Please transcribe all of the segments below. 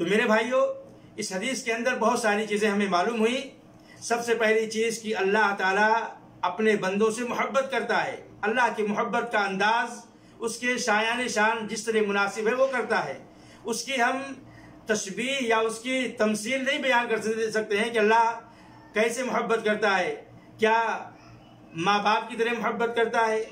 تو میرے بھائیوں، اس حدیث کے اندر بہت ساری چیزیں ہمیں معلوم ہوئی۔ سب سے پہلی چیز کہ اللہ تعالیٰ اپنے بندوں سے محبت کرتا ہے۔ اللہ کی محبت کا انداز اس کے شایان شان جس طرح مناسب ہے وہ کرتا ہے۔ اس کی ہم تشبیہ یا اس کی تمثیل نہیں بیان کر سکتے ہیں کہ اللہ کیسے محبت کرتا ہے۔ کیا ماں باپ کی طرح محبت کرتا ہے؟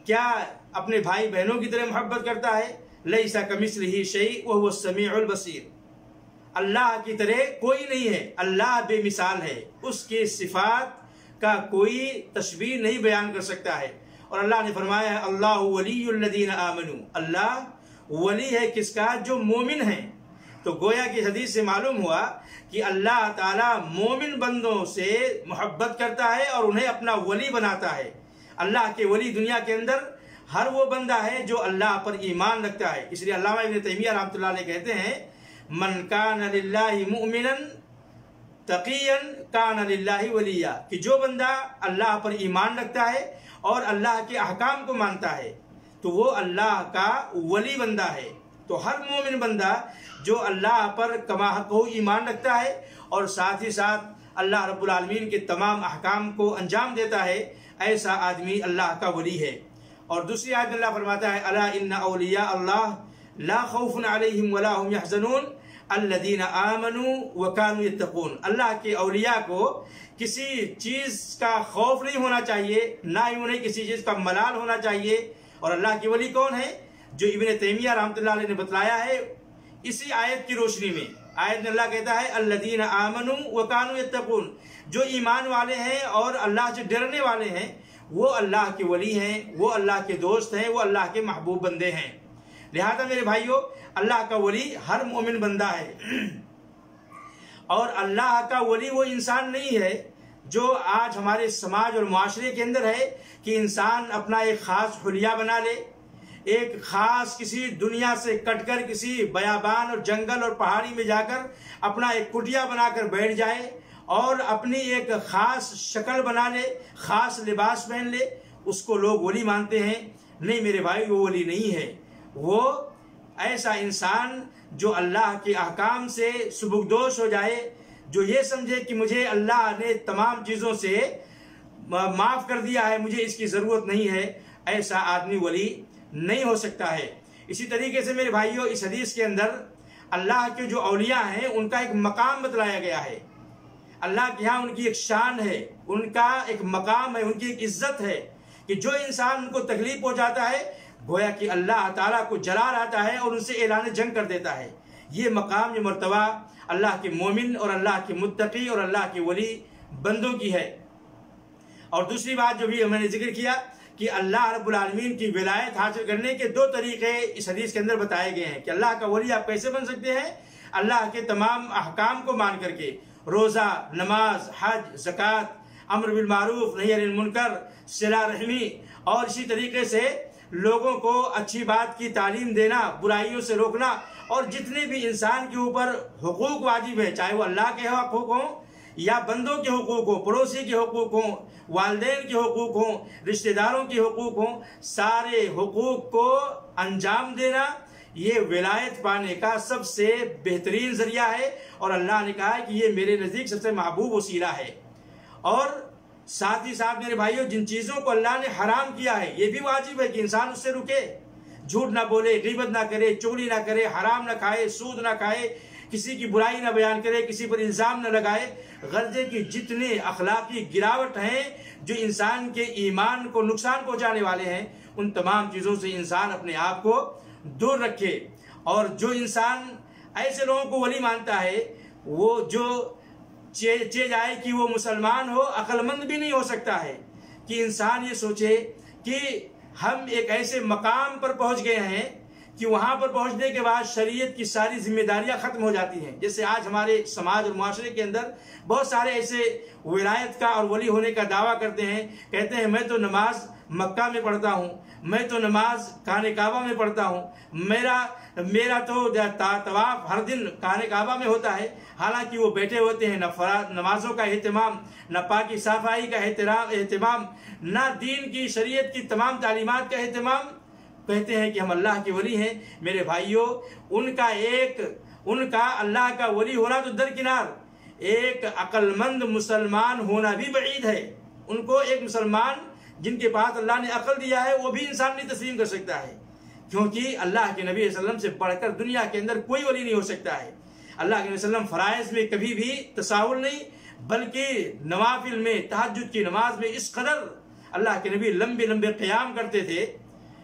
کیا اپنے بھائی بہنوں کی طرح محبت کرتا ہے؟ لیس کمثلہ شیء وہو السمیع البصیر۔ اللہ کی طرح کوئی نہیں ہے، اللہ بے مثال ہے، اس کی صفات کا کوئی تشبیہ نہیں بیان کر سکتا ہے۔ اور اللہ نے فرمایا اللہ ولی الذین آمنوا، اللہ ولی ہے کس کا؟ جو مومن ہیں۔ تو گویا کی حدیث سے معلوم ہوا کہ اللہ تعالیٰ مومن بندوں سے محبت کرتا ہے اور انہیں اپنا ولی بناتا ہے۔ اللہ کے ولی دنیا کے اندر ہر وہ بندہ ہے جو اللہ پر ایمان رکھتا ہے۔ اس لیے علامہ ابن تیمیہ رحمۃ اللہ علیہ کہتے ہیں من کان للہ مؤمنا تقیا کان للہ ولیا، کہ جو بندہ اللہ پر ایمان رکھتا ہے اور اللہ کے احکام کو مانتا ہے تو وہ اللہ کا ولی بندہ ہے۔ تو ہر مومن بندہ جو اللہ پر کما حق ایمان رکھتا ہے اور ساتھ ہی ساتھ اللہ رب العالمین کے تمام احکام کو انجام دیتا ہے، ایسا آدمی اللہ کا ولی ہے۔ اور دوسری آیت میں اللہ فرماتا ہے الا ان اولیاء اللہ لا خوف علیہم ولا هم يحزنون الذین آمنوا وكانوا يتقون۔ اللہ کے اولیاء کو کسی چیز کا خوف نہیں ہونا چاہیے، نہ ہی انہیں کسی چیز کا ملال ہونا چاہیے۔ اور اللہ کے ولی کون ہے؟ جو ابن تیمیہ رحمۃ اللہ علیہ نے بتلایا ہے اسی آیت کی روشنی میں۔ آیت میں اللہ کہتا ہے الذین آمنوا وكانوا يتقون، جو ایمان والے ہیں اور اللہ سے ڈرنے والے ہیں وہ اللہ کے ولی ہیں، وہ اللہ کے دوست ہیں، وہ اللہ کے محبوب بندے ہیں۔ لہذا میرے بھائیوں، اللہ کا ولی ہر مومن بندہ ہے۔ اور اللہ کا ولی وہ انسان نہیں ہے جو آج ہمارے سماج اور معاشرے کے اندر ہے کہ انسان اپنا ایک خاص حلیہ بنا لے، ایک خاص کسی دنیا سے کٹ کر کسی بیابان اور جنگل اور پہاڑی میں جا کر اپنا ایک کٹیا بنا کر بیٹھ جائے اور اپنی ایک خاص شکل بنا لے، خاص لباس پہن لے، اس کو لوگ ولی مانتے ہیں۔ نہیں میرے بھائی، وہ ولی نہیں ہے، وہ ایسا انسان جو اللہ کے احکام سے سبکدوش ہو جائے، جو یہ سمجھے کہ مجھے اللہ نے تمام چیزوں سے معاف کر دیا ہے، مجھے اس کی ضرورت نہیں ہے، ایسا آدمی ولی نہیں ہو سکتا ہے۔ اسی طریقے سے میرے بھائیوں، اس حدیث کے اندر اللہ کے جو اولیاء ہیں ان کا ایک مقام بتلایا گیا ہے۔ اللہ کے ہاں ان کی ایک شان ہے، ان کا ایک مقام ہے، ان کی ایک عزت ہے کہ جو انسان ان کو تکلیف پہنچاتا ہے گویا کہ اللہ تعالیٰ کو جلال آتا ہے اور ان سے اعلان جنگ کر دیتا ہے۔ یہ مقام، یہ مرتبہ اللہ کے مومن اور اللہ کے متقی اور اللہ کے ولی بندوں کی ہے۔ اور دوسری بات جو بھی میں نے ذکر کیا کہ اللہ رب العالمین کی ولایت حاصل کرنے کے دو طریقے اس حدیث کے اندر بتائے گئے ہیں کہ اللہ کا ولی آپ کیسے بن سکتے ہیں؟ اللہ کے تمام احکام کو مان کر کے، روزہ، نماز، حج، زکوٰۃ، امر بالمعروف نہی عن المنکر، صلہ رحمی، اور اسی طریقے سے لوگوں کو اچھی بات کی تعلیم دینا، برائیوں سے روکنا، اور جتنے بھی انسان کے اوپر حقوق واجب ہیں، چاہے وہ اللہ کے حقوق ہوں یا بندوں کے حقوق ہوں، پڑوسی کے حقوق ہوں، والدین کے حقوق ہوں، رشتہ داروں کے حقوق ہوں، سارے حقوق کو انجام دینا یہ ولایت پانے کا سب سے بہترین ذریعہ ہے۔ اور اللہ نے کہا ہے کہ یہ میرے نزدیک سب سے محبوب وسیلہ ہے۔ اور ساتھ ہی ساتھ میرے بھائیوں، جن چیزوں کو اللہ نے حرام کیا ہے یہ بھی واجب ہے کہ انسان اس سے رکے، جھوٹ نہ بولے، غیبت نہ کرے، چغلی نہ کرے، حرام نہ کھائے، سود نہ کھائے، کسی کی برائی نہ بیان کرے، کسی پر الزام نہ لگائے۔ غرضے کی جتنے اخلاقی گراوٹ ہیں جو انسان کے ایمان کو نقصان پہنچانے والے ہیں، ان تمام چیزوں سے انسان اپنے آپ کو دور رکھے۔ اور جو انسان ایسے لوگوں کو ولی مانتا ہے وہ جو جائے کہ وہ مسلمان ہو، عقل مند بھی نہیں ہو سکتا ہے کہ انسان یہ سوچے کہ ہم ایک ایسے مقام پر پہنچ گئے ہیں کہ وہاں پر پہنچنے کے بعد شریعت کی ساری ذمہ داریاں ختم ہو جاتی ہیں۔ جیسے آج ہمارے سماج اور معاشرے کے اندر بہت سارے ایسے ولایت کا اور ولی ہونے کا دعویٰ کرتے ہیں، کہتے ہیں میں تو نماز مکہ میں پڑھتا ہوں، میں تو نماز خانہ کعبہ میں پڑھتا ہوں، میرا تو طواف ہر دن خانہ کعبہ میں ہوتا ہے۔ حالانکہ وہ بیٹھے ہوتے ہیں، نہ نمازوں کا اہتمام، نہ پاکی صافائی کا اہتمام، نہ دین کی شریعت کی تمام تعلیمات کا اہتمام، کہتے ہیں کہ ہم اللہ کے ولی ہیں۔ میرے بھائیوں، ان کا ایک ان کا اللہ کا ولی ہونا تو درکنار، ایک عقل مند مسلمان ہونا بھی بعید ہے۔ ان کو ایک مسلمان جن کے پاس اللہ نے عقل دیا ہے وہ بھی انسان نہیں تسلیم کر سکتا ہے، کیونکہ اللہ کے نبی صلی اللہ علیہ وسلم سے بڑھ کر دنیا کے اندر کوئی ولی نہیں ہو سکتا ہے۔ اللہ کے نبی صلی اللہ علیہ وسلم فرائض میں کبھی بھی تساہل نہیں، بلکہ نوافل میں، تہجد کی نماز میں اس قدر اللہ کے نبی لمبے لمبے قیام کرتے تھے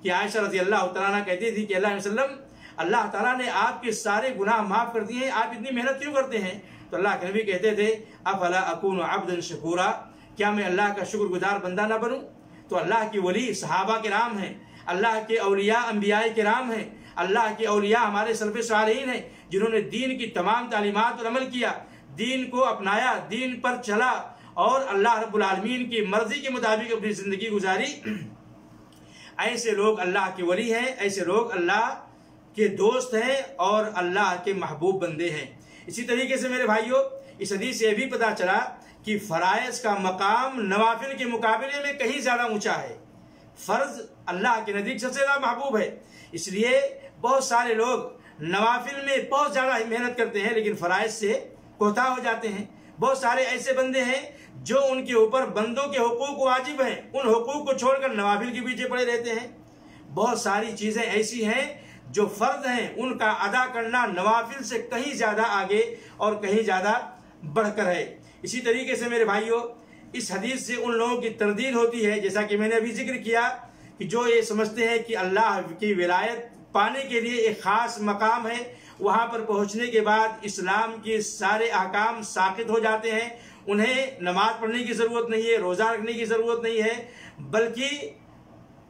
کہ عائشہ رضی اللہ تعالیٰ عنہ کہتی تھی کہ اللہ علیہ وسلم، اللہ تعالیٰ نے آپ کے سارے گناہ معاف کر دیے ہیں، آپ اتنی محنت کیوں کرتے ہیں؟ تو اللہ کے نبی کہتے تھے افلا اکون عبدا شکورا، کیا میں اللہ کا شکر گزار بندہ نہ بنوں؟ تو اللہ کے ولی صحابہ کرام ہیں، اللہ کے اولیاء انبیاء کرام ہیں، اللہ کے اولیاء ہمارے سلف صالحین ہیں، جنہوں نے دین کی تمام تعلیمات پر عمل کیا، دین کو اپنایا، دین پر چلا اور اللہ رب العالمین کی مرضی کے مطابق اپنی زندگی گزاری۔ ایسے لوگ اللہ کے ولی ہیں، ایسے لوگ اللہ کے دوست ہیں اور اللہ کے محبوب بندے ہیں۔ اسی طریقے سے میرے بھائیوں، اس حدیث سے یہ بھی پتہ چلا کہ فرائض کا مقام نوافل کے مقابلے میں کہیں زیادہ اونچا ہے۔ فرض اللہ کے نزدیک سب سے زیادہ محبوب ہے، اس لیے بہت سارے لوگ نوافل میں بہت زیادہ محنت کرتے ہیں لیکن فرائض سے کوتاہ ہو جاتے ہیں۔ بہت سارے ایسے بندے ہیں جو ان کے اوپر بندوں کے حقوق واجب ہیں، ان حقوق کو چھوڑ کر نوافل کے پیچھے پڑے رہتے ہیں۔ بہت ساری چیزیں ایسی ہیں جو فرض ہیں، ان کا ادا کرنا نوافل سے کہیں زیادہ آگے اور کہیں زیادہ بڑھ کر ہے۔ اسی طریقے سے میرے بھائیوں، اس حدیث سے ان لوگوں کی تردید ہوتی ہے، جیسا کہ میں نے ابھی ذکر کیا، کہ جو یہ سمجھتے ہیں کہ اللہ کی ولایت پانے کے لیے ایک خاص مقام ہے، وہاں پر پہنچنے کے بعد اسلام کے سارے احکام ساقط ہو جاتے ہیں، انہیں نماز پڑھنے کی ضرورت نہیں ہے، روزہ رکھنے کی ضرورت نہیں ہے، بلکہ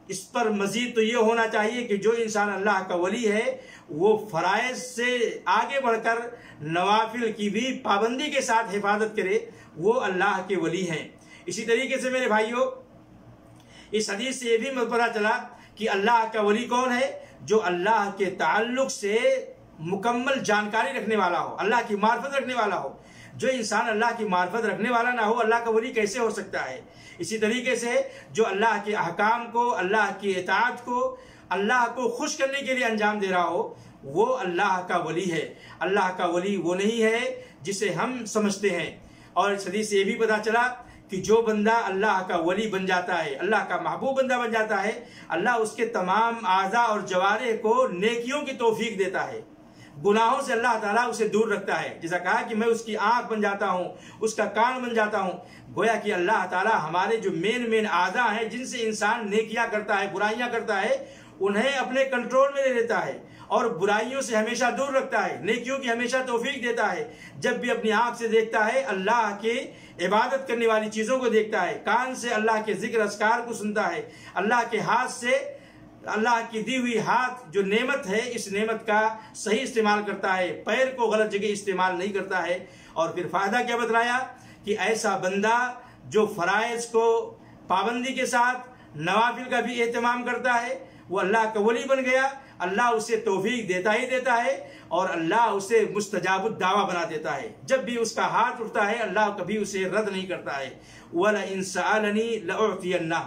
اس پر مزید تو یہ ہونا چاہیے کہ جو انسان اللہ کا ولی ہے وہ فرائض سے آگے بڑھ کر نوافل کی بھی پابندی کے ساتھ حفاظت کرے، وہ اللہ کے ولی ہیں۔ اسی طریقے سے میرے بھائیوں، اس حدیث سے یہ بھی پتہ چلا کہ اللہ کا ولی کون ہے؟ جو اللہ کے تعلق سے مکمل جانکاری رکھنے والا ہو، اللہ کی معرفت رکھنے والا ہو۔ جو انسان اللہ کی معرفت رکھنے والا نہ ہو، اللہ کا ولی کیسے ہو سکتا ہے؟ اسی طریقے سے جو اللہ کے احکام کو، اللہ کی اطاعت کو، اللہ کو خوش کرنے کے لیے انجام دے رہا ہو، وہ اللہ کا ولی ہے۔ اللہ کا ولی وہ نہیں ہے جسے ہم سمجھتے ہیں۔ اور اس حدیث سے یہ بھی پتہ چلا کہ جو بندہ اللہ کا ولی بن جاتا ہے، اللہ کا محبوب بندہ بن جاتا ہے، اللہ اس کے تمام اعضاء اور جوارح کو نیکیوں کی توفیق دیتا ہے، گناہوں سے اللہ تعالیٰ اسے دور رکھتا ہے۔ جیسا کہا کہ میں اس کی آنکھ بن جاتا ہوں، اس کا کان بن جاتا ہوں، گویا کہ اللہ تعالیٰ ہمارے جو مین اعضاء ہیں جن سے انسان نیکیاں کرتا ہے، برائیاں کرتا ہے، انہیں اپنے کنٹرول میں لے لیتا ہے اور برائیوں سے ہمیشہ دور رکھتا ہے، نیکیوں کی ہمیشہ توفیق دیتا ہے۔ جب بھی اپنی آنکھ سے دیکھتا ہے اللہ کے عبادت کرنے والی چیزوں کو دیکھتا ہے، کان سے اللہ کے ذکر اذکار کو سنتا ہے، اللہ کے ہاتھ سے اللہ کی دی ہوئی ہاتھ جو نعمت ہے اس نعمت کا صحیح استعمال کرتا ہے، پیر کو غلط جگہ استعمال نہیں کرتا ہے۔ اور پھر فائدہ کیا بتلایا کہ ایسا بندہ جو فرائض کو پابندی کے ساتھ نوافل کا بھی اہتمام کرتا ہے، وہ اللہ کا ولی بن گیا۔ اللہ اسے توفیق دیتا ہی دیتا ہے اور اللہ اسے مستجاب الدعویٰ بنا دیتا ہے۔ جب بھی اس کا ہاتھ اٹھتا ہے اللہ کبھی اسے رد نہیں کرتا ہے۔ وَلَئِن سَأَلَنِي لَأُعْطِيَنَّهُ،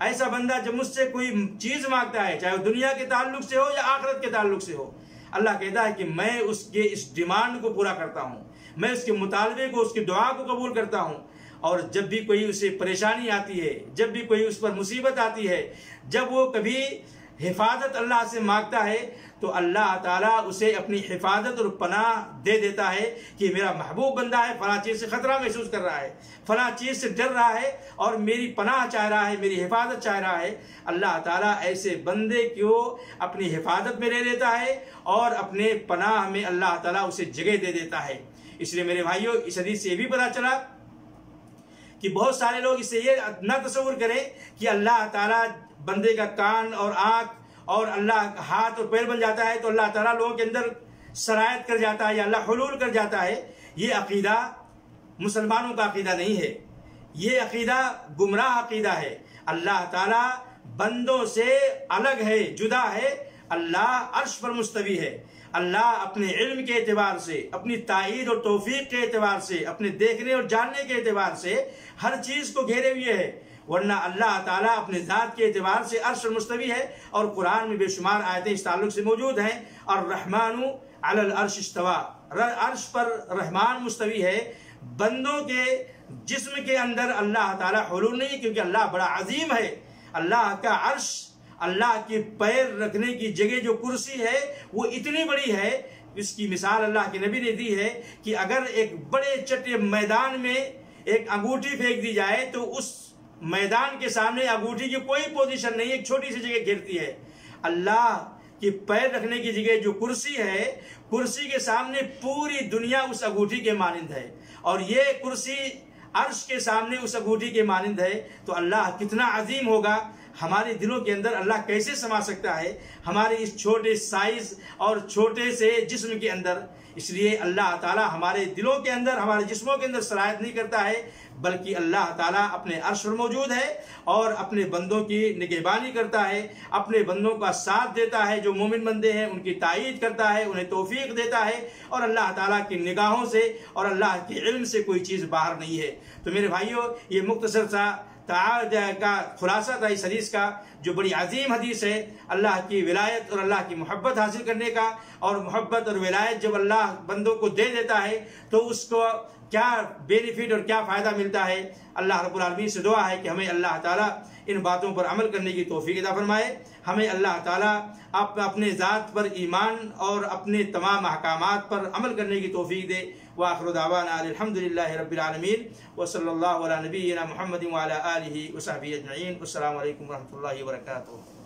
ایسا بندہ جب مجھ سے کوئی چیز مانگتا ہے، چاہے وہ دنیا کے تعلق سے ہو یا آخرت کے تعلق سے ہو، اللہ کہتا ہے کہ میں اس کے اس ڈیمانڈ کو پورا کرتا ہوں، میں اس کے مطالبے کو، اس کی دعا کو قبول کرتا ہوں۔ اور جب بھی کوئی اسے پریشانی آتی ہے، جب بھی کوئی اس پر مصیبت آتی ہے، جب وہ کبھی حفاظت اللہ سے مانگتا ہے تو اللہ تعالیٰ اسے اپنی حفاظت اور پناہ دے دیتا ہے کہ میرا محبوب بندہ ہے، فلاں چیز سے خطرہ محسوس کر رہا ہے، فلاں چیز سے ڈر رہا ہے اور میری پناہ چاہ رہا ہے، میری حفاظت چاہ رہا ہے۔ اللہ تعالیٰ ایسے بندے کو اپنی حفاظت میں لے لیتا ہے اور اپنے پناہ میں اللہ تعالیٰ اسے جگہ دے دیتا ہے۔ اس لیے میرے بھائیوں، اس حدیث سے یہ بھی پتہ چلا کہ بہت سارے لوگ اس سے یہ نہ تصور کریں کہ اللہ تعالیٰ بندے کا کان اور آنکھ اور اللہ ہاتھ اور پیر بن جاتا ہے تو اللہ تعالیٰ لوگوں کے اندر سرایت کر جاتا ہے یا اللہ حلول کر جاتا ہے۔ یہ عقیدہ مسلمانوں کا عقیدہ نہیں ہے، یہ عقیدہ گمراہ عقیدہ ہے۔ اللہ تعالیٰ بندوں سے الگ ہے، جدا ہے۔ اللہ عرش پر مستوی ہے۔ اللہ اپنے علم کے اعتبار سے، اپنی تائید اور توفیق کے اعتبار سے، اپنے دیکھنے اور جاننے کے اعتبار سے ہر چیز کو گھیرے ہوئے ہے، ورنہ اللہ تعالیٰ اپنے ذات کے اعتبار سے عرش پر مستوی ہے۔ اور قرآن میں بے شمار آیتیں اس تعلق سے موجود ہیں۔ الرحمن علی العرش استوا، عرش پر رحمان مستوی ہے، بندوں کے جسم کے اندر اللہ تعالیٰ حلول نہیں، کیونکہ اللہ بڑا عظیم ہے۔ اللہ کا عرش، اللہ کے پیر رکھنے کی جگہ جو کرسی ہے وہ اتنی بڑی ہے، اس کی مثال اللہ کے نبی نے دی ہے کہ اگر ایک بڑے چٹے میدان میں ایک انگوٹھی پھینک دی جائے تو اس میدان کے سامنے انگوٹھی کی کوئی پوزیشن نہیں، ایک چھوٹی سی جگہ گھیرتی ہے۔ اللہ کی پیر رکھنے کی جگہ جو کرسی ہے، کرسی کے سامنے پوری دنیا اس انگوٹھی کے مانند ہے، اور یہ کرسی عرش کے سامنے اس انگوٹھی کے مانند ہے، تو اللہ کتنا عظیم ہوگا۔ ہمارے دلوں کے اندر اللہ کیسے سما سکتا ہے ہمارے اس چھوٹے سائز اور چھوٹے سے جسم کے اندر؟ اس لیے اللہ تعالیٰ ہمارے دلوں کے اندر، ہمارے جسموں کے اندر صلاحیت نہیں کرتا ہے، بلکہ اللہ تعالیٰ اپنے عرش پر موجود ہے اور اپنے بندوں کی نگہبانی کرتا ہے، اپنے بندوں کا ساتھ دیتا ہے، جو مومن بندے ہیں ان کی تائید کرتا ہے، انہیں توفیق دیتا ہے، اور اللہ تعالیٰ کی نگاہوں سے اور اللہ کے علم سے کوئی چیز باہر نہیں ہے۔ تو میرے بھائیوں، یہ مختصر سا کا خلاصہ تھا اس حدیث کا، جو بڑی عظیم حدیث ہے، اللہ کی ولایت اور اللہ کی محبت حاصل کرنے کا، اور محبت اور ولایت جب اللہ بندوں کو دے دیتا ہے تو اس کو کیا بینیفٹ اور کیا فائدہ ملتا ہے۔ اللہ رب العالمین سے دعا ہے کہ ہمیں اللہ تعالیٰ ان باتوں پر عمل کرنے کی توفیق عطا فرمائے، ہمیں اللہ تعالیٰ اپنے ذات پر ایمان اور اپنے تمام احکامات پر عمل کرنے کی توفیق دے۔ وآخر دعوانا الحمدللہ رب العالمین، وصلی اللہ علی نبینا محمد وعلی آلہ وصحبہ اجمعین۔ السلام علیکم ورحمۃ اللہ وبرکاتہ۔